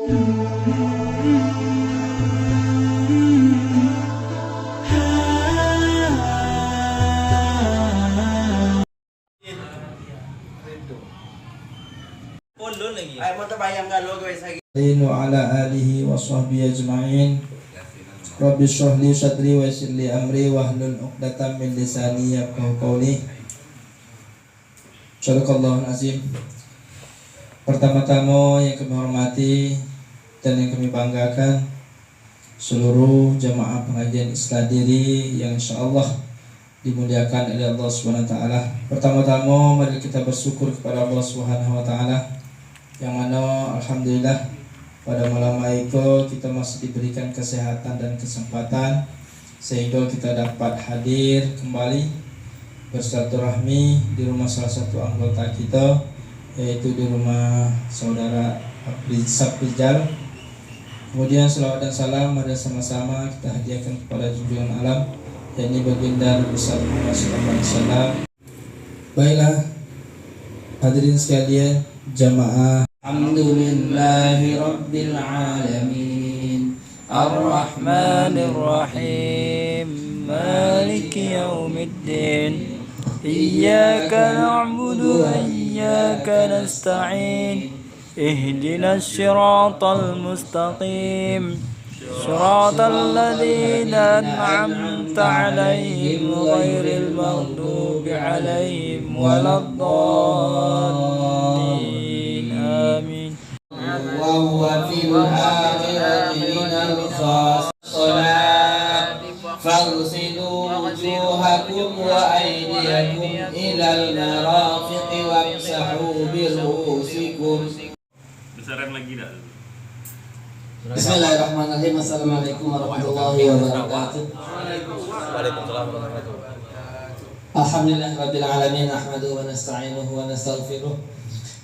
wa ala alihi wa sahbihi ajma'in. Rabbi shrah li sadri wa yassir li amri wahlul 'uqdatam min lisani yafqahu qawli. Shadaqallahul azim. Pertama-tama yang kami hormati dan yang kami banggakan seluruh jamaah pengajian Isladiri yang insyaallah dimuliakan oleh Allah Subhanahu wa taala. Pertama-tama mari kita bersyukur kepada Allah Subhanahu wa taala yang mana alhamdulillah pada malam hari kita masih diberikan kesehatan dan kesempatan sehingga kita dapat hadir kembali bersilaturahmi di rumah salah satu anggota kita, yaitu di rumah saudara Saprijal. Kemudian selawat dan salam mari sama-sama kita hadiahkan kepada junjungan alam, yakni baginda Nabi Muhammad SAW. Baiklah hadirin sekalian jamaah, alhamdulillahi rabbil alamin ar-rahmanir rahim maliki yaumiddin iyyaka na'budu wa iyyaka nasta'in ihdinas siratal mustaqim siratal ladzina an'amta 'alaihim ghairil maghdubi 'alaihim waladdallin. Amin. wa huwa fil akhirati minal khasirin. Faghsilu wujuhakum wa aydiyakum ilal marafiqi wamsahu bi ru'usikum. Besaran lagi dah. Bismillahirrahmanirrahim. Assalamualaikum warahmatullahi wabarakatuh. Waalaikumsalam warahmatullahi wabarakatuh. Alhamdulillahirabbil alamin nahmaduhu wa nasta'inuhu wa nastaghfiruh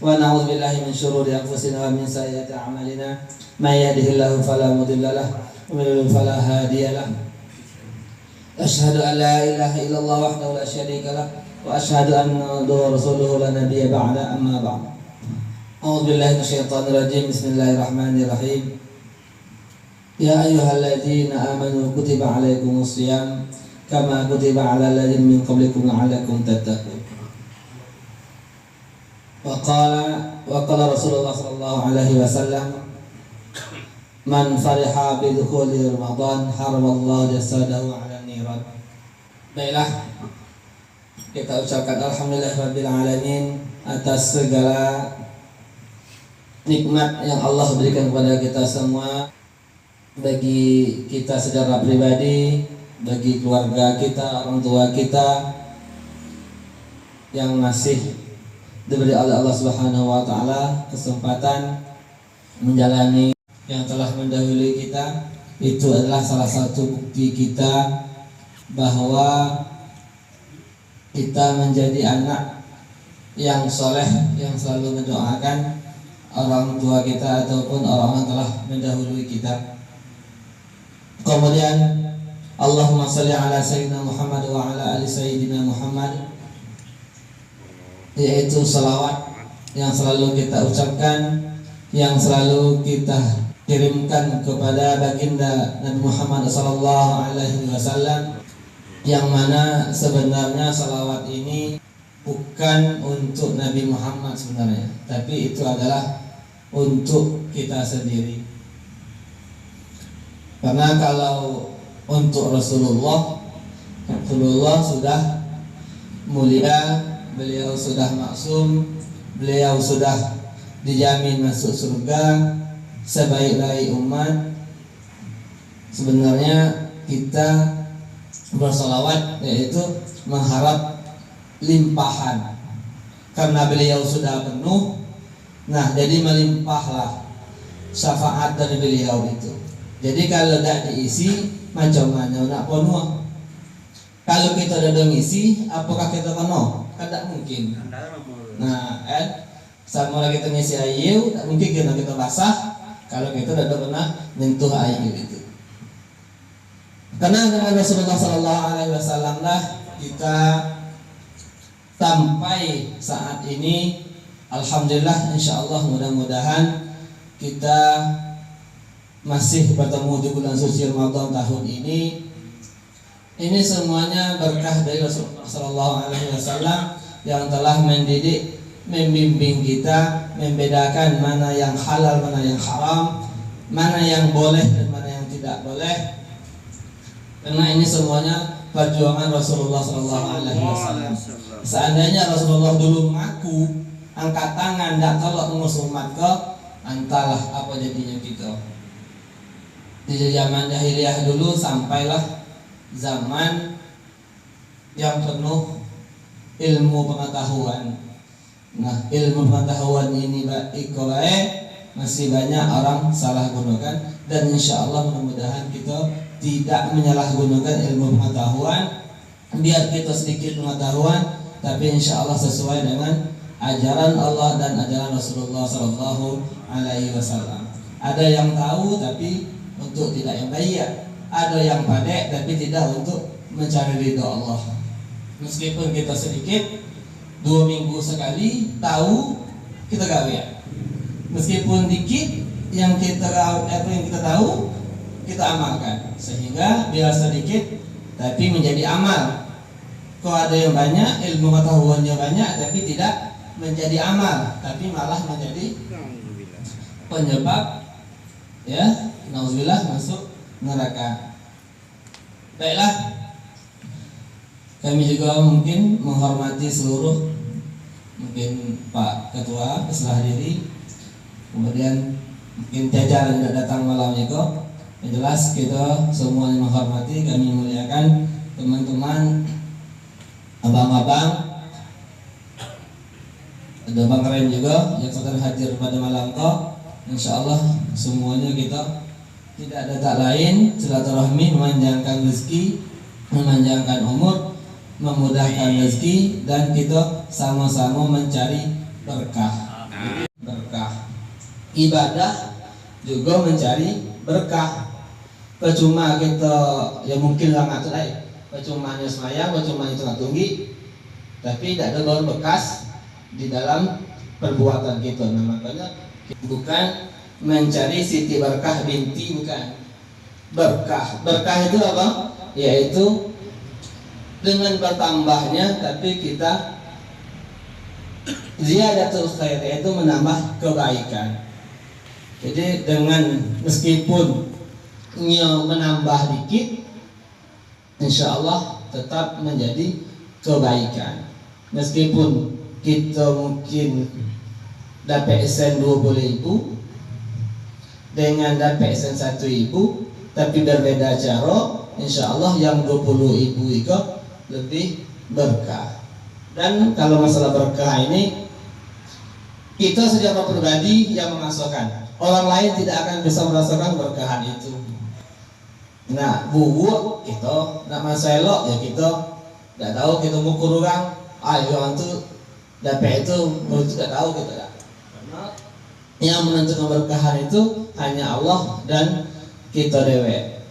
wa na'udzu billahi min shururi anfusina wa min sayyiati a'malina. May yahdihillahu fala mudilla lahu wa may yudlil fala hadiya lahu. Asyhadu an la ilaha illallah wahdahu la syarika lahu wa asyhadu anna Muhammadan rasuluhu la nabiyya ba'da, amma ba'd. A'udzu billahi minasyaitonir rajim. Bismillahirrahmanirrahim. Ya ayyuhalladzina amanu kutiba alaikumus shiyam kama kutiba alal ladzina min qablikum la'allakum tattaqun. Wa qala Rasulullah sallallahu alaihi wasallam, man fariha bi dukhuli Ramadan haramallahu jasadahu 'ala niran. Baiklah, kita ucapkan alhamdulillahirabbil alamin atas segala nikmat yang Allah berikan kepada kita semua, bagi kita secara pribadi, bagi keluarga kita, orang tua kita yang masih diberi oleh Allah Subhanahu wa taala kesempatan menjalani yang telah mendahului kita. Itu adalah salah satu bukti kita bahwa kita menjadi anak yang soleh, yang selalu mendoakan orang tua kita ataupun orang yang telah mendahului kita. Kemudian Allahumma shalli ala sayyidina Muhammad wa ala ali sayyidina Muhammad, yaitu salawat yang selalu kita ucapkan, yang selalu kita kirimkan kepada baginda Nabi Muhammad sallallahu alaihi wasallam, yang mana sebenarnya salawat ini bukan untuk Nabi Muhammad sebenarnya, tapi itu adalah untuk kita sendiri. Karena kalau untuk Rasulullah sudah mulia, beliau sudah maksum, beliau sudah dijamin masuk surga sebaik-baik umat. Sebenarnya kita bersalawat yaitu mengharap limpahan, karena beliau sudah penuh. Nah, jadi melimpahlah syafaat dari beliau itu. Jadi kalau tidak diisi macam mana nak penuh. Kalau kita ada ngisi, apakah kita penuh? Kan tidak mungkin. Nah, sama lagi kita ngisi air, tidak mungkin kita basah kalau kita tidak pernah menyentuh air itu. Karena dengan Rasulullah Sallallahu Alaihi Wasallam lah kita sampai saat ini, alhamdulillah, insya Allah mudah-mudahan kita masih bertemu di bulan suci Ramadan tahun ini. Ini semuanya berkah dari Rasulullah SAW yang telah mendidik, membimbing kita, membedakan mana yang halal, mana yang haram, mana yang boleh dan mana yang tidak boleh. Karena ini semuanya perjuangan Rasulullah SAW. Seandainya Rasulullah dulu mengaku, angkat tangan, tidak tolak mengusung maka, entahlah apa jadinya kita. Di zaman jahiliyah dulu sampailah zaman yang penuh ilmu pengetahuan. Nah, ilmu pengetahuan ini masih banyak orang salah gunakan, dan insya Allah mudah-mudahan kita tidak menyalahgunakan ilmu pengetahuan. Biar kita sedikit pengetahuan, tapi insya Allah sesuai dengan ajaran Allah dan ajaran Rasulullah Sallallahu Alaihi Wasallam. Ada yang tahu tapi untuk tidak yang baik, ada yang pandai tapi tidak untuk mencari ridha Allah. Meskipun kita sedikit, 2 minggu sekali tahu, kita gawe. Meskipun dikit yang kita tahu, kita amalkan, sehingga biar sedikit tapi menjadi amal. Kalau ada yang banyak, ilmu pengetahuannya banyak tapi tidak menjadi amal, tapi malah menjadi penyebab nauzubillah masuk neraka. Baiklah, kami juga mungkin menghormati seluruh, mungkin Pak Ketua berserah diri, kemudian mungkin jajaran yang datang malam itu. Yang jelas kita semuanya menghormati, kami muliakan teman-teman, abang-abang, ada Bang Ren juga yang sedang hadir pada malam itu. Insya Allah semuanya kita tidak ada tak lain silaturahmi, memanjangkan rezeki, memanjangkan umur, memudahkan rezeki, dan kita sama-sama mencari berkah. Berkah ibadah juga mencari berkah. Percuma kita mungkin lah ngatur percumanya semaya, percuma itu tunggi, tapi tidak ada bahan bekas di dalam perbuatan kita. Nah, makanya bukan mencari siti berkah binti, bukan. Berkah itu apa? Yaitu dengan bertambahnya, tapi kita ziyadatul khair, yaitu menambah kebaikan. Jadi dengan meskipun menambah dikit, insya Allah tetap menjadi kebaikan. Meskipun kita mungkin dapat sen 20.000 dengan dapat sen 1.000, tapi berbeda cara, insya Allah yang 20.000 itu lebih berkah. Dan kalau masalah berkah ini, kita secara pribadi yang merasakan, orang lain tidak akan bisa merasakan berkahan itu. Nah, bubu kita, nak masalah ya kita tidak tahu, kita mengukur orang, yang itu dapat itu menurut tidak tahu kita tak. Karena yang menentukan berkahan itu hanya Allah dan kita dewe.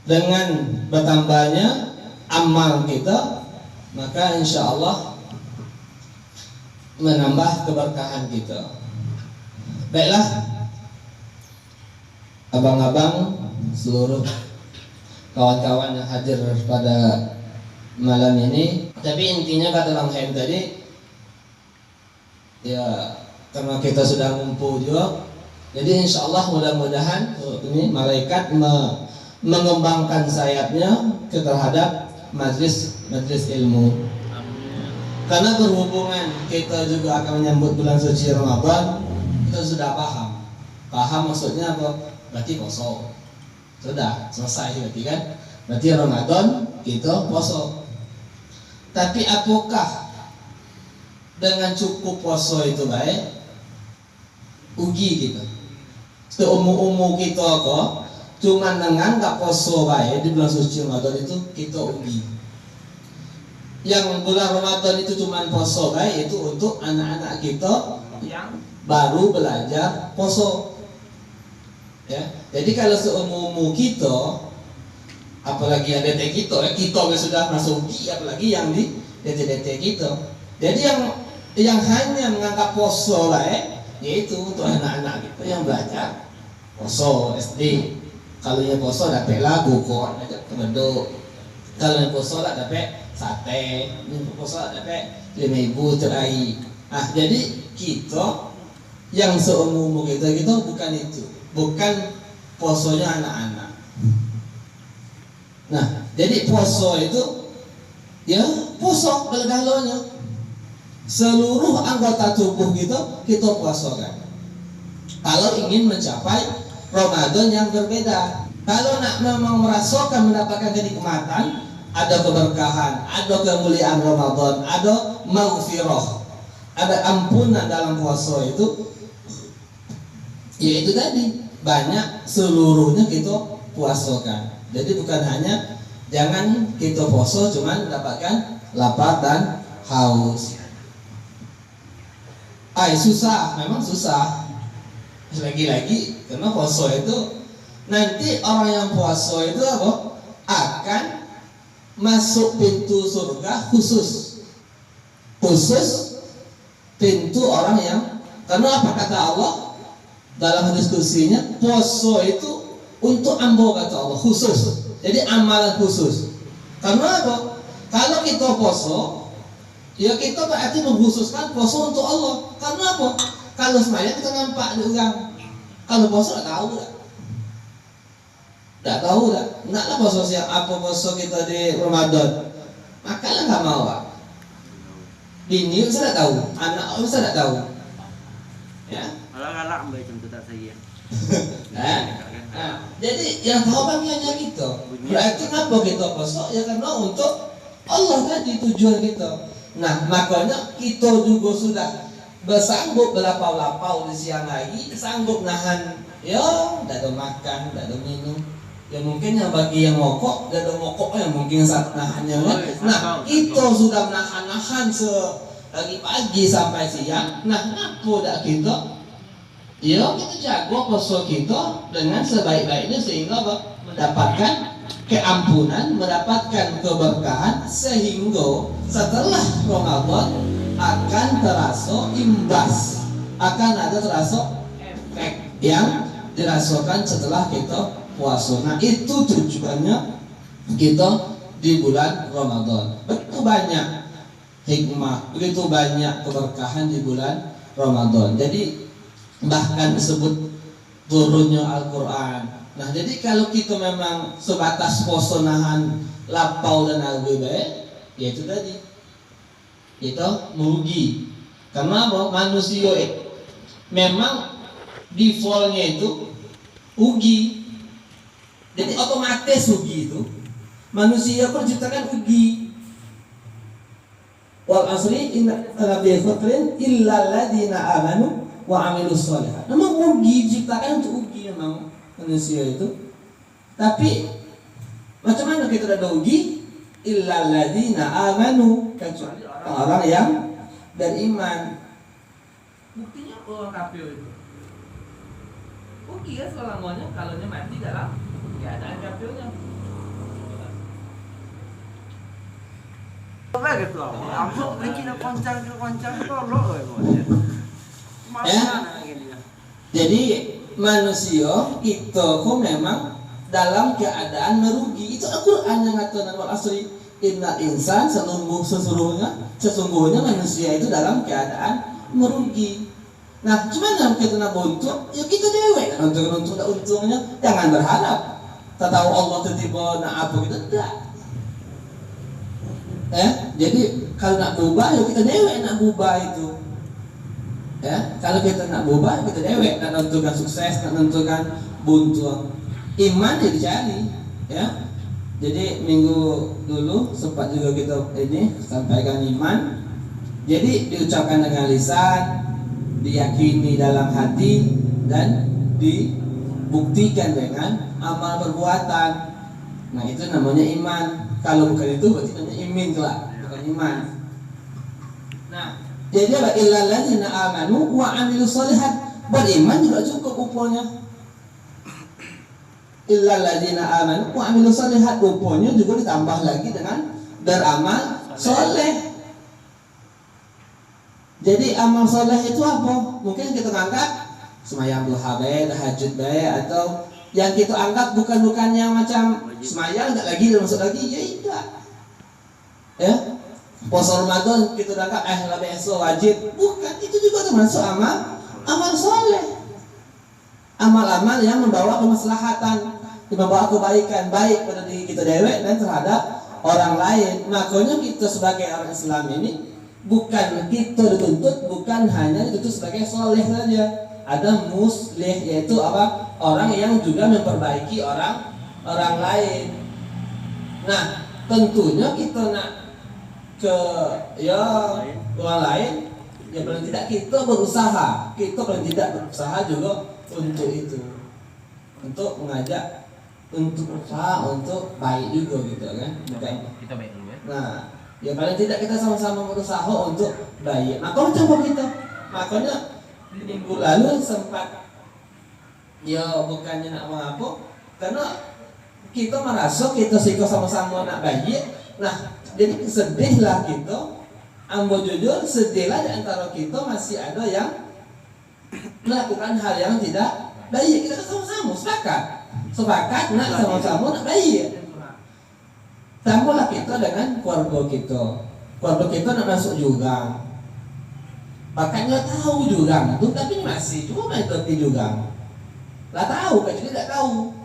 Dengan bertambahnya amal kita, maka insya Allah menambah keberkahan kita. Baiklah, abang-abang, seluruh kawan-kawan yang hadir pada malam ini. Tapi intinya kata Bang Hen tadi, ya karena kita sudah ngumpul juga, jadi insya Allah mudah-mudahan ini malaikat mengembangkan sayapnya terhadap majlis ilmu. Karena berhubungan kita juga akan menyambut bulan suci Ramadan, kita sudah paham maksudnya apa? Berarti poso. Sudah selesai berarti kan? Berarti Ramadan kita poso. Tapi apakah dengan cukup poso itu baik? Ugi kita. Seumur kita kok cuma menganggap poso baik di bulan suci Ramadan itu kita ugi. Yang bulan Ramadan itu cuma poso baik itu untuk anak-anak kita yang baru belajar poso. Ya, jadi kalau seumur kita, apalagi yang DT kita sudah masuk uji, apalagi yang di DT kita. Jadi yang hanya menganggap poso baik, yaitu untuk anak-anak kita yang belajar poso SD. Kalau yang poso dapat lagu kok ajak penduduk. Kalau yang poso lah dapat sate, yang poso dapat 5.000 cerai. Jadi kita yang seumur kita bukan itu, bukan posonya anak-anak. Nah, jadi poso itu ya poso galanya. Seluruh anggota tubuh kita posokan. Kalau ingin mencapai Ramadan yang berbeda. Kalau nak memang merasakan mendapatkan kenikmatan, ada keberkahan, ada kemuliaan Ramadan, ada maghfirah, ada ampunan dalam puasa itu. Yaitu tadi banyak seluruhnya kita puasakan. Jadi bukan hanya jangan kita puasa cuma mendapatkan lapar dan haus. Susah, memang susah. Lagi-lagi karena puasa itu nanti orang yang puasa itu apa? Akan masuk pintu surga khusus pintu orang yang, karena apa kata Allah dalam diskusinya, puasa itu untuk ambo kata Allah khusus. Jadi amalan khusus. Karena apa? Kalau kita puasa, ya kita berarti mengkhususkan puasa untuk Allah. Karena apa? Kalau semuanya kita nampak di orang. Kalau puasa tak tahu tak? Tak tahu tak? Naklah puasa siang apa puasa kita di Ramadan. Makalah nggak mau pak. Bini saya tak tahu, anak saya tak tahu. Ya. Alang-alang baik tentu tak saya. Jadi yang tahu kan hanya kita. Berarti kenapa kita puasa? Ya karena untuk Allah tadi tujuan kita. Nah makanya kita juga sudah bersanggup berlapau-lapau di siang hari, sanggup nahan, ya, tidak ada makan, tidak ada minum. Ya mungkin yang bagi yang mokok, tidak ada mokok yang mungkin saat nahannya. Nah kita sudah nahan-nahan dari pagi sampai siang. Nah apa tidak kita? Ya kita jago puasa kita dengan sebaik-baiknya sehingga mendapatkan keampunan, mendapatkan keberkahan, sehingga setelah Ramadan akan terasa imbas, akan ada terasa efek yang dirasakan setelah kita puasa. Nah itu tujuannya kita di bulan Ramadan. Begitu banyak hikmah, begitu banyak keberkahan di bulan Ramadan. Jadi bahkan disebut turunnya Al-Quran. Nah jadi kalau kita memang sebatas puasa nahan lapau dan alwibe, ya itu tadi kita merugi. Karena apa? Manusia memang defaultnya itu ugi. Jadi otomatis ugi itu manusia pun diciptakan ugi. Wal asri inna lafi khusrin illa alladziina amanu wa 'amilus shalihat. Memang ugi diciptakan untuk ugi memang manusia itu. Tapi macam mana kita ada ugi? Illa alladziina amanu, kecuali orang yang beriman. Buktinya orang kafir itu ugi ya selamanya kalau mati dalam keadaan kafirnya. Apa gitu? Ambo lagi nak koncang tolok Jadi manusia itu kok memang dalam keadaan merugi. Itu Al-Quran yang ngatakan wal asri innal insan sesungguhnya manusia itu dalam keadaan merugi. Nah, cuman dalam kita nak buntung, ya kita dewek untung tak untungnya. Jangan berharap tak tahu Allah tiba-tiba nak apa kita tidak. Jadi kalau nak berubah, ya kita dewek nak berubah itu. Kalau kita nak berubah, kita dewek nak menentukan sukses, nak menentukan buntung. Iman ya dicari, ya. Jadi minggu dulu sempat juga kita ini sampaikan iman. Jadi diucapkan dengan lisan, diyakini dalam hati, dan dibuktikan dengan amal perbuatan. Nah itu namanya iman. Kalau bukan itu berarti namanya imin kelak, bukan iman. Nah jadi apa? Illal ladzina amanu wa 'amilus shalihat. Beriman juga cukup umpamanya. Illal ladzina amanu wa 'amilus shalihat, umpamanya juga ditambah lagi dengan beramal soleh. Jadi amal soleh itu apa? Mungkin kita angkat semayang duha bae, tahajud bae, atau yang kita anggap bukan yang macam semayang enggak lagi masuk lagi, ya tidak. Ya. Puasa Ramadan kita anggap lah besok wajib, bukan, itu juga termasuk amal soleh. Amal-amal yang membawa kemaslahatan, membawa kebaikan baik pada diri kita dewek dan terhadap orang lain. Makanya kita sebagai orang Islam ini bukan kita dituntut, bukan hanya dituntut sebagai soleh saja. Ada muslih, yaitu apa? Orang yang juga memperbaiki orang lain. Nah, tentunya kita nak ke orang lain, ya paling tidak kita berusaha. Kita paling tidak berusaha juga untuk itu, untuk mengajak, untuk usaha, untuk baik juga gitu kan. Kita baik dulu ya. Nah, ya paling tidak kita sama-sama berusaha untuk baik. Makanya coba kita, makanya minggu lalu sempat ya bukannya nak apa, karena kita merasa kita siko sama-sama nak baik. Nah, jadi sedihlah kita, ambo jujur sedihlah di antara kita masih ada yang melakukan hal yang tidak baik. Kita sama-sama sepakat nak sama-sama nak baik. Tambahlah kita dengan keluarga kita nak masuk jurang, bahkan nggak tahu jurang itu, tapi masih cuma main tepi jurang. Lah tahu kan, jadi tidak tahu.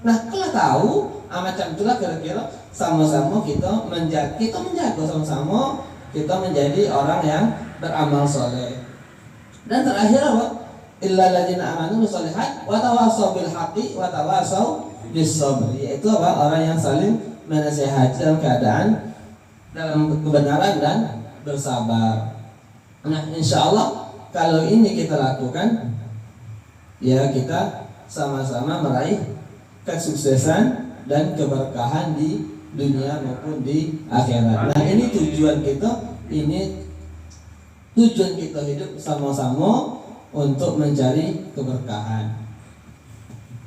Nah kalau tahu, macam itulah kira-kira sama-sama kita menjaga sama-sama kita menjadi orang yang beramal soleh. Dan terakhir apa? Illal ladzina amanu sholihat wa tawassaw bil haqqi wa tawassaw bis sabr. Yaitu apa? Orang yang saling menasihati dalam keadaan dalam kebenaran dan bersabar. Nah, insyaallah kalau ini kita lakukan, ya kita sama-sama meraih kesuksesan dan keberkahan di dunia maupun di akhirat. Nah, ini tujuan kita hidup sama-sama untuk mencari keberkahan.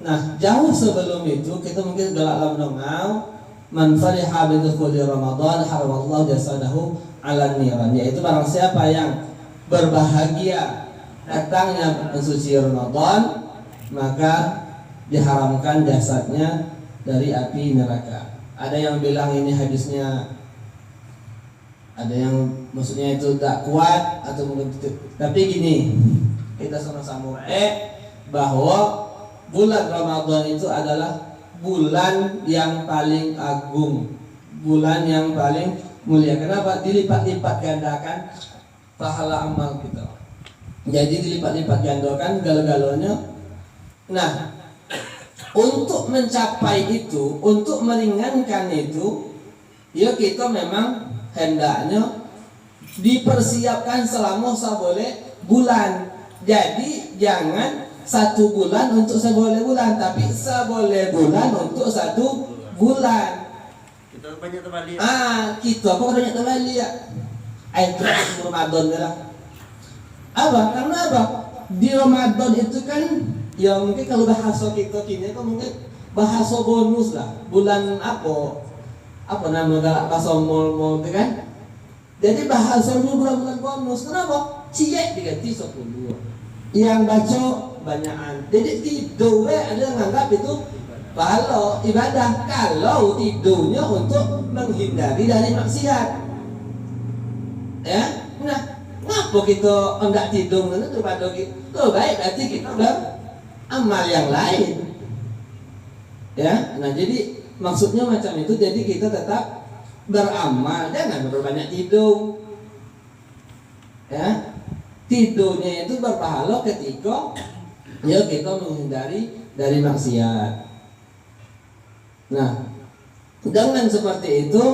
Nah, jauh sebelum itu kita mungkin galak menengau man fariha bi dukhuli Ramadan haramallahu jasadahu 'ala niran, yaitu barang siapa yang berbahagia datangnya bulan suci Ramadan, maka diharamkan jasadnya dari api neraka. Ada yang bilang ini hadisnya, ada yang maksudnya itu tak kuat atau mungkin itu. Tapi gini, kita sama-sama bahwa bulan Ramadan itu adalah bulan yang paling agung, bulan yang paling mulia. Kenapa? Dilipat-lipat gandakan pahala amal kita. Jadi dilipat-lipat gandakan segala-galanya. Nah, untuk mencapai itu, untuk meringankan itu, ya kita memang hendaknya dipersiapkan selama seboleh bulan. Jadi jangan satu bulan untuk seboleh bulan, tapi seboleh bulan untuk satu bulan. Kita banyak terbalik. Kita apa banyak terbalik ya? Itu Ramadan lah. Apa? Karena apa? Di Ramadan itu kan, ya mungkin kalau bahasa kita kini kan mungkin bahasa bonus lah. Bulan apa nama bahasa mall itu kan? Jadi bahasa bulan-bulan bonus. Kenapa? Ciek diganti 10. Yang baca banyakan. Jadi tidur ada yang nganggap itu pahala ibadah. Kalau tidurnya untuk menghindari dari maksiat. Ya, nah, kenapa kita enggak tidur itu pada kita? Baik, berarti kita beramal yang lain. Ya, nah jadi maksudnya macam itu. Jadi kita tetap beramal, jangan berbanyak tidur. Ya, tidurnya itu berpahala ketika ya kita menghindari dari maksiat. Nah, dengan seperti itu,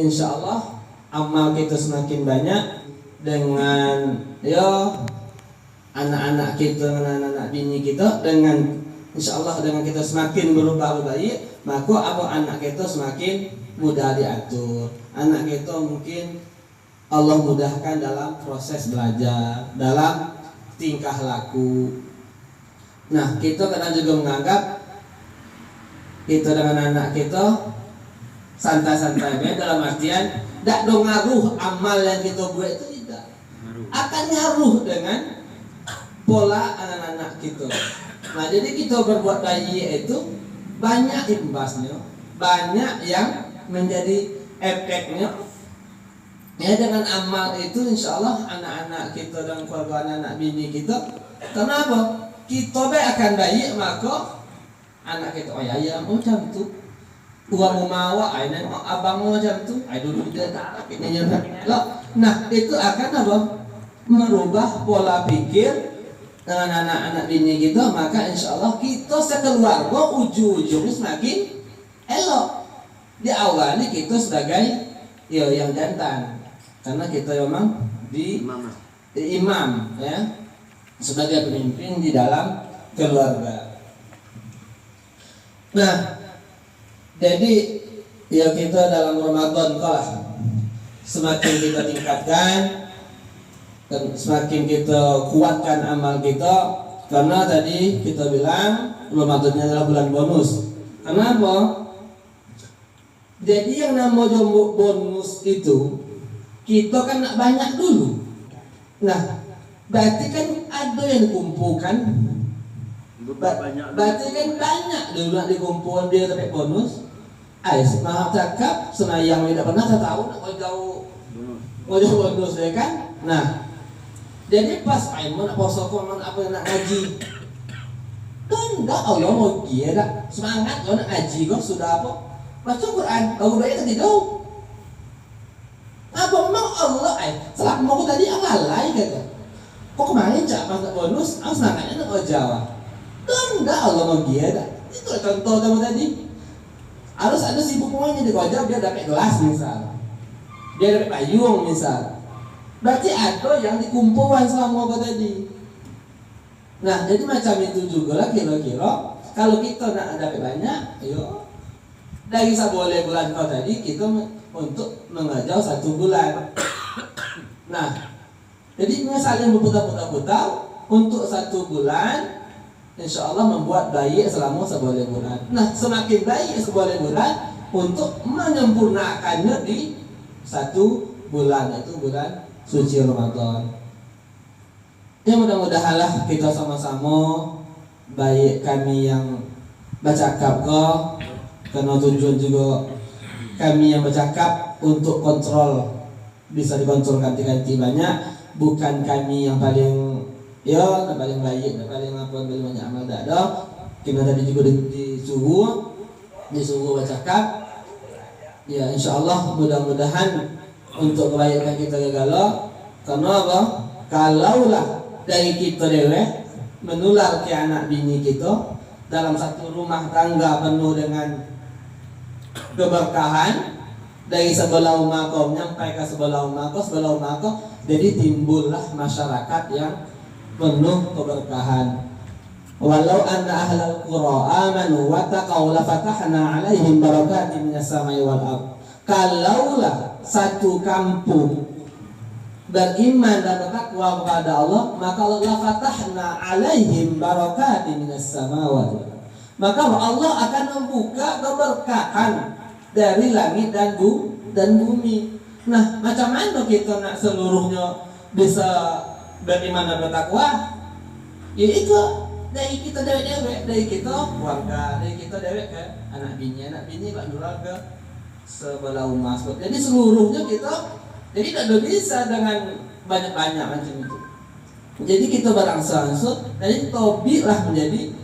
insya Allah amal kita semakin banyak dengan ya anak-anak kita, anak-anak bini kita, dengan insya Allah dengan kita semakin berubah baik, maka anak kita semakin mudah diatur. Anak kita mungkin Allah mudahkan dalam proses belajar, dalam tingkah laku. Nah, kita kadang juga menganggap kita dengan anak kita santai-santai, dalam artian tidak ngaruh amal yang kita buat itu, tidak akan ngaruh dengan pola anak-anak kita. Nah, jadi kita berbuat baik itu banyak imbasnya, banyak yang menjadi efeknya. Ya, dengan amal itu insya Allah anak-anak kita dan keluarga anak-anak bini kita, kenapa? Kita akan baik, maka anak kita, oh ya macam tu, uang mawa, ini abang macam tu, dulu dia tak ini nyerah. Nah, itu akan apa? Merubah pola pikir dengan anak-anak bini kita, maka insya Allah kita sekeluarga ujung-ujungnya semakin elok. Diawali kita sebagai yang jantan, karena kita memang di imam ya, sebagai pemimpin di dalam keluarga. Nah, jadi ya kita dalam Ramadan kalah semakin kita tingkatkan dan semakin kita kuatkan amal kita, karena tadi kita bilang Ramadannya adalah bulan bonus. Kenapa? Jadi yang namanya bonus itu kita kan nak banyak dulu. Nah, berarti kan ada yang dikumpulkan. Berarti kan banyak dulu nak dikumpulkan dia dapat bonus. Maaf cakap senayang tidak pernah saya tahu nak mau jauh bonus ya kan. Nah, jadi pas mau nak poso apa nak ngaji. Enggak, Allah mau dia dah semangat kau nak ngaji kau sudah apa? Baca Quran, kau udah itu tidak. Apa memang Allah setelah mau tadi alalai kata. Kok kemarin cak pas bonus, aku semangatnya nak jawab. Enggak, Allah mau dia dah. Itu contoh kamu tadi. Harus ada sibuk semuanya di kojab, dia dapat gelas misal, dia dapat payung misal. Berarti ada yang dikumpulkan selama kau tadi. Nah, jadi macam itu juga lah kira-kira. Kalau kita nak dapat banyak, ayo dari seboleh bulan kau tadi kita untuk mengajar 1 bulan. Nah, jadi saling berputar-putar untuk 1 bulan. Insya Allah membuat baik selama seboleh bulan. Nah, semakin baik seboleh bulan untuk menyempurnakannya di 1 bulan, yaitu bulan suci Ramadan. Ya, mudah-mudahanlah kita sama-sama, baik kami yang bercakap karena tujuan juga kami yang bercakap untuk kontrol, bisa dikontrol ganti-ganti banyak, bukan kami yang paling paling baik, paling paling banyak amal tak ada. Kita tadi juga disuruh bercakap. Ya, insya Allah mudah-mudahan untuk kebaikan kita gagal. Karena apa? Kalaulah dari kita dewe menular ke anak bini kita dalam satu rumah tangga penuh dengan keberkahan, dari sebelah rumah kau sampai ke sebelah rumah kau, jadi timbullah masyarakat yang penuh keberkahan. Walau anna ahlal qura amanu wa taqaw la fatahna 'alaihim barakatin minas samai wal ardh. Kalaulah satu kampung beriman dan bertakwa kepada Allah, maka Allah fatahna 'alaihim barakatin minas samawati wal ardh. Maka Allah akan membuka keberkahan dari langit dan bumi. Nah, macam mana kita nak seluruhnya bisa beriman dan bertakwa? Ya itu dari kita dewek, dari kita keluarga, dari kita dewek ke anak bini ke keluarga sebelah rumah. Jadi seluruhnya kita, jadi tidak bisa dengan banyak-banyak macam itu. Jadi kita berangsur-angsur, jadi tobilah menjadi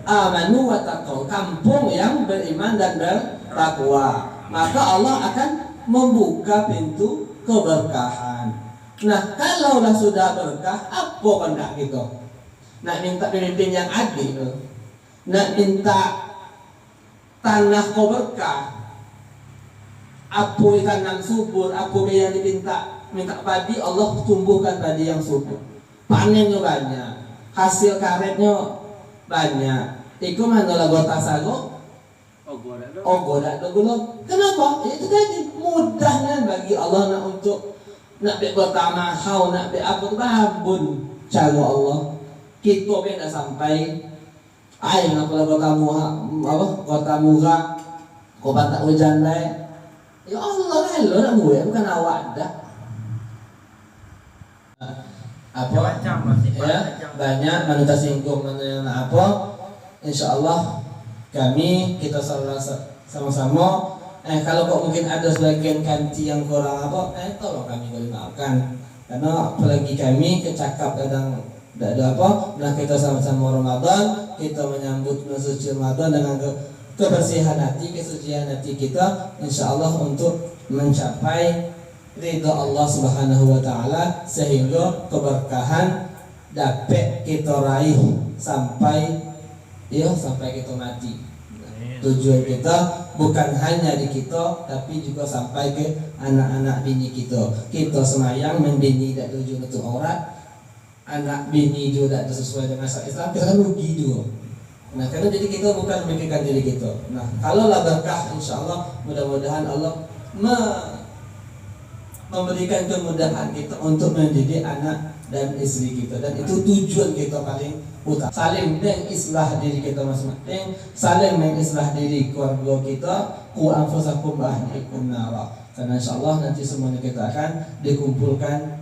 amanu wa taqwa, kampung yang beriman dan bertakwa. Maka Allah akan membuka pintu keberkahan. Nah, kalaulah sudah berkah, apa hendak kita? Nak minta pemimpin yang adil, nak minta tanah kau berkah, apa tanam subur, apa yang minta padi, Allah tumbuhkan padi yang subur, panennya banyak, hasil karetnya banyak. Iku mana lah gota sago? Goda gulung. Kenapa? Itu tadi mudahnya bagi Allah nak untuk nak berkota mahau, nak apa tu babun cara Allah. Kita beda sampai air nak kota murah, kau tak hujan deh. Ya Allah lah, lo nak buat bukan awak dah. apa ya banyak mana tersinggung mana yang apa, insyaallah kami kita sama-sama kalau kok mungkin ada sebagian kanti yang kurang apa tolong kami maafkan, karena apalagi kami kecakap kadang tidak ada apa. Nah kita sama-sama Ramadan, kita menyambut bulan suci Ramadan dengan kebersihan hati, kesucian hati kita, insyaallah untuk mencapai ridha Allah Subhanahu wa taala, sehingga keberkahan dapat kita raih sampai kita mati. Tujuan kita bukan hanya di kita, tapi juga sampai ke anak-anak bini kita. Kita semayang membini tidak tujuan untuk aurat, anak bini juga tidak sesuai dengan syariat Islam, kita kan rugi juga. Nah, karena jadi kita bukan memikirkan diri kita. Nah, kalau lah berkah, insyaallah mudah-mudahan Allah memberikan kemudahan kita untuk mendidik anak dan istri kita, dan itu tujuan kita paling utama. Saling mengislah diri kita masing-masing, saling mengislah diri keluarga kita, qu anfusakum wa ahlikum nara. Karena insyaallah nanti semuanya kita akan dikumpulkan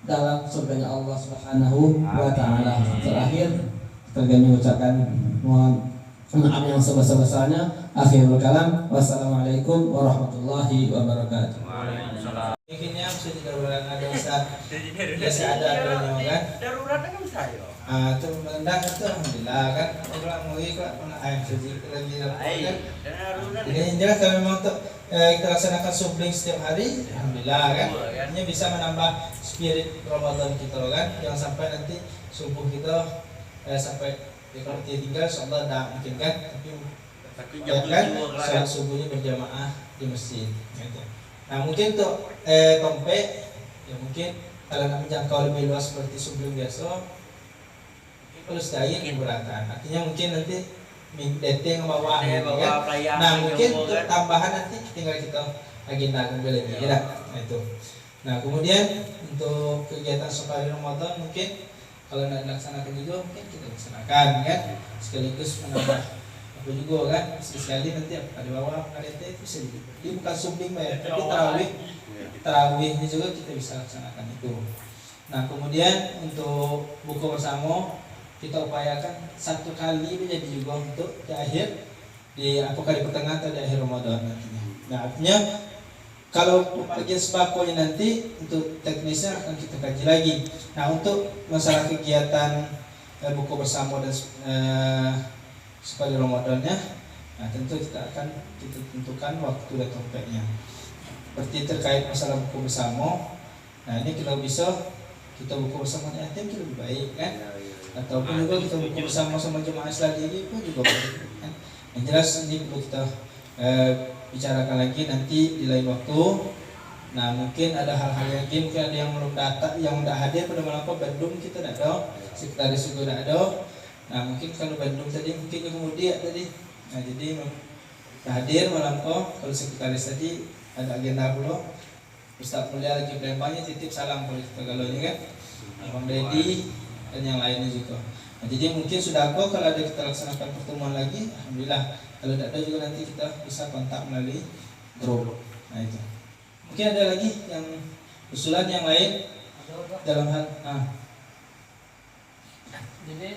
dalam surganya Allah Subhanahu wa taala. Terakhir kami mengucapkan mohon maaf yang sebesar-besarnya. Akhirul kalam, wassalamualaikum warahmatullahi wabarakatuh. Mungkinnya bisa darurat ada bisa ada kan darurat kan saya itu mendak itu alhamdulillah kan orang mau ikut mana air suci lagi kan jadi jelas kalau memang kita laksanakan subling setiap hari alhamdulillah kan ini bisa menambah spirit Ramadan kita kan, jangan sampai nanti subuh kita sampai kalau tinggal insyaallah tidak mungkin kan, tapi kan salat subuhnya berjamaah di masjid gitu. Nah mungkin untuk tompek ya mungkin kalau nak menjangkau lebih luas seperti sebelum biasa perlu sedaya keberatan, artinya mungkin nanti dating bawah kan. Nah mungkin untuk tambahan nanti tinggal kita agenda kembali lagi ya. Nah itu. Nah kemudian untuk kegiatan sekali Ramadan mungkin kalau nak dilaksanakan juga mungkin kita laksanakan kan, sekaligus menambah apa juga kan, sekali nanti ada bawah ada itu bisa juga. Ini bukan subling ya, tapi tarawih juga kita bisa laksanakan itu. Nah kemudian untuk buka bersama kita upayakan satu kali menjadi juga untuk di akhir, di apakah di pertengahan atau di akhir Ramadan nantinya. Nah artinya kalau bagian sebakonya nanti untuk teknisnya akan kita kaji lagi. Nah untuk masalah kegiatan buka bersama dan sekali Ramadannya, nah tentu kita tentukan waktu dan tempatnya. Seperti terkait masalah buku bersama, nah ini kalau bisa kita buku bersama yatim itu lebih baik kan, ataupun juga kita buku bersama sama jemaah Islam ini pun juga baik kan. Yang jelas ini perlu kita bicarakan lagi nanti di lain waktu. Nah mungkin ada hal-hal yang mungkin ada yang belum datang, yang tidak hadir pada malam Bandung kita tidak ada, sekretaris juga tidak ada. Nah mungkin kalau Bandung tadi mungkin kemudian tadi, nah jadi hadir malam kalau sekretaris tadi ada agenda pula. Ustaz Mulia lagi berempanya titip salam kalau kita galaunya kan, Abang Dedi dan yang lainnya juga. Nah, jadi mungkin sudah kalau ada kita laksanakan pertemuan lagi, alhamdulillah. Kalau tidak ada juga nanti kita bisa kontak melalui grup. Nah itu. Mungkin ada lagi yang usulan yang lain dalam hal. Jadi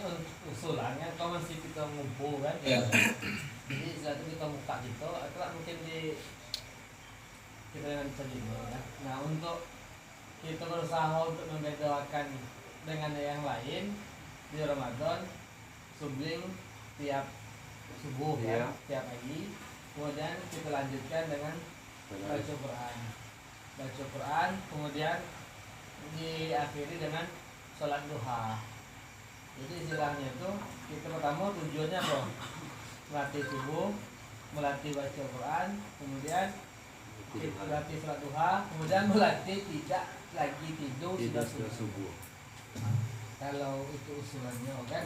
usulannya kalau masih kita ngumpul kan, Ya. jadi saat itu kita buka gitu, atau mungkin di kita dengan terjadi ya. Nah untuk kita berusaha untuk membedakan dengan yang lain di Ramadan, subling tiap subuh kan, tiap pagi, kemudian kita lanjutkan dengan baca Quran, kemudian diakhiri dengan sholat duha. Jadi istilahnya itu kita pertama tujuannya apa? Melatih subuh, melatih baca Quran, kemudian kita melatih sholat duha, kemudian melatih tidak lagi tidur sudah subuh. Kalau itu usulannya kan,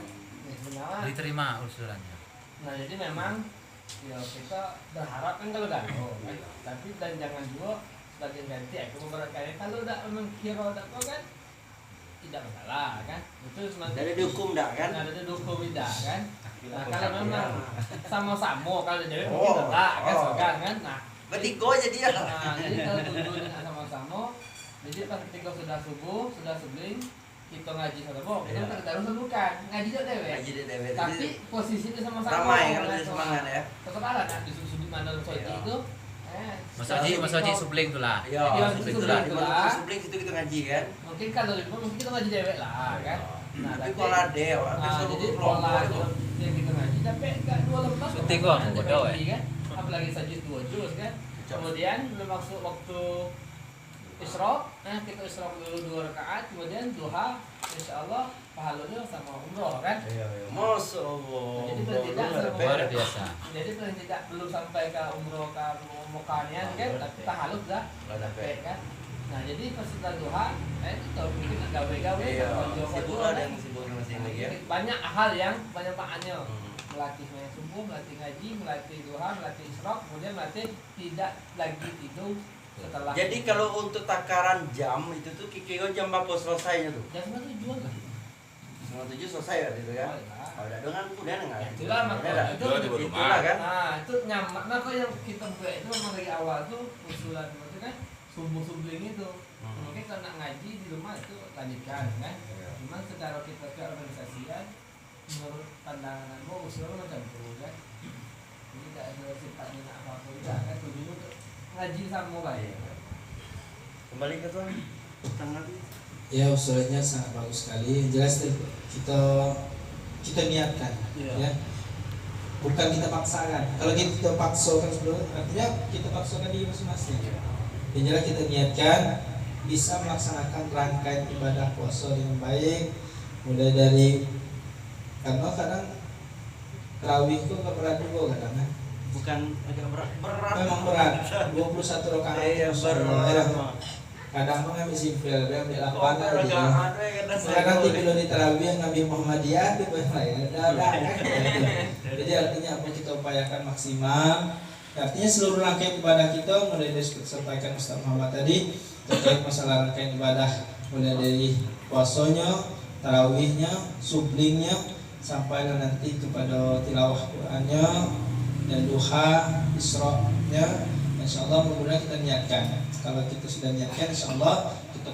Diterima usulannya. nah jadi memang ya kita berharap kan kalau kan, tapi dan jangan juga sebagai ganti aku beberapa kali kalau tidak memang kira tidak kan tidak masalah kan, itu semangat Dari dukung dah kan? ada dukung tidak kan. Nah kalau memang sama-sama kalau jadi kita tak kan sekarang kan, nah Bertiga jadi ya. nah jadi kalau tujuannya sama-sama, jadi pas ketika sudah subuh sudah sebelum kita ngaji sama kita terus bukan ngaji dek dewek. Ngaji dek dewek. Tapi posisi itu sama-sama ramai kan ada semangat ya. tetap ada kan di sudut mana soji itu Mas Oji subling tuh lah. Iya, subling tuh lah. Di mana subling situ kita ngaji kan. mungkin kalau mungkin kita ngaji dewek lah kan. Nah, tapi pola deh, jadi pola yang kita ngaji tapi enggak 2 lembar. Syuting kok bodoh kan. Apalagi sajid 2 juz kan. Kemudian belum masuk waktu Isra, kita Isra dulu 2 rakaat, kemudian duha, insyaallah pahalanya sama umroh kan? Iya. Masya Allah. Jadi tidak luar biasa. Jadi tidak belum sampai ke umroh ke mukanya kan, tapi tahalul dah sampai kan. Nah jadi pas setelah duha, itu tahu mungkin gawe-gawe, sibuk ada yang sibuk masing lagi ya. Banyak hal yang banyak maknanya. Melatih subuh, melatih ngaji, melatih duha, melatih Isra, kemudian melatih tidak lagi tidur. Setelah Jadi kalau untuk takaran jam itu tuh kira jam berapa selesainya tuh? jam 7 lah. 7 selesai kan itu kan? Kalau ada dengan kemudian enggak. Itulah makanya Itulah kan? Nah, itu nyaman. Nah, kok yang kita buat itu memang dari awal tuh usulan itu kan subuh-subuhling itu. Mungkin kalau nak ngaji di rumah itu lanjutkan kan. Cuman secara kita ke organisasian menurut pandanganmu usulan macam itu kan. Jadi tidak ada sifatnya nak apa-apa juga kan tujuannya untuk ngaji sama baik. Kembali ke tuan tengah tadi. Ya, usulannya sangat bagus sekali. Jelas kita niatkan, ya. Bukan kita paksakan. Kalau kita paksakan sebelum, artinya kita paksakan diri masing-masing. Yang jelas kita niatkan bisa melaksanakan rangkaian ibadah puasa dengan baik, mulai dari karena kadang tarawih itu berat juga kadang kan. Bukan agak berat. Memang berat. 21 rakaat. Iya, berat. Kadang pun kami simpel, kami 8 aja. Kadang Nanti kalau di tarawih yang ngambil Muhammadiyah itu ada kan. Jadi artinya apa kita upayakan maksimal. Artinya seluruh rangkaian ibadah kita mulai dari disampaikan Ustaz Muhammad tadi terkait masalah rangkaian ibadah mulai dari puasanya, tarawihnya, sublingnya sampai nanti kepada tilawah Qur'annya dan duha, Isra-nya. Insyaallah mudah-mudahan kita niatkan. Kalau kita sudah niatkan, insyaallah kita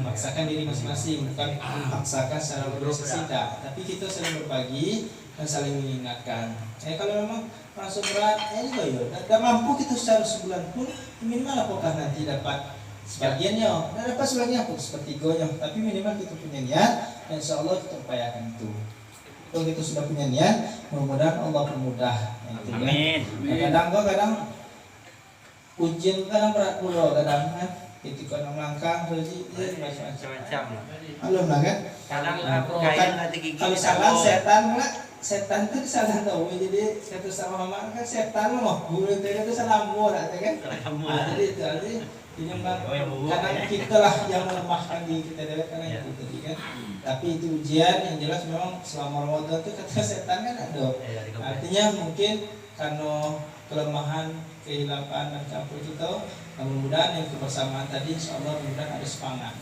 paksakan diri masing-masing, bukan paksakan secara organisasi tidak, tapi kita saling berbagi dan saling mengingatkan. Kalau memang langsung berat, ini loh ya, tidak mampu kita secara sebulan pun minimal apakah nanti dapat sebagiannya, tidak dapat sebagiannya pun sepertiganya, tapi minimal kita punya niat, dan insyaallah kita upayakan itu. Kalau kita sudah punya niat, mudah-mudahan Allah permudah. Amin. Kadang ujian kadang berat pula kadang kan ketika melangkah terus macam-macam. Belum lah kan? Kadang kalau salah setan itu salah tahu. Jadi satu sama Muhammad kan setan loh. Guru itu salah mu kan? Jadi itu artinya kadang kita lah yang melemahkan diri kita dari karena itu tadi kan. Tapi itu ujian yang jelas memang selama Ramadan itu kata setan kan ada. Artinya mungkin karena kelemahan, kehilapan dan campur itu tahu. Mudah-mudahan yang kebersamaan tadi insyaallah mudah-mudahan ada semangat.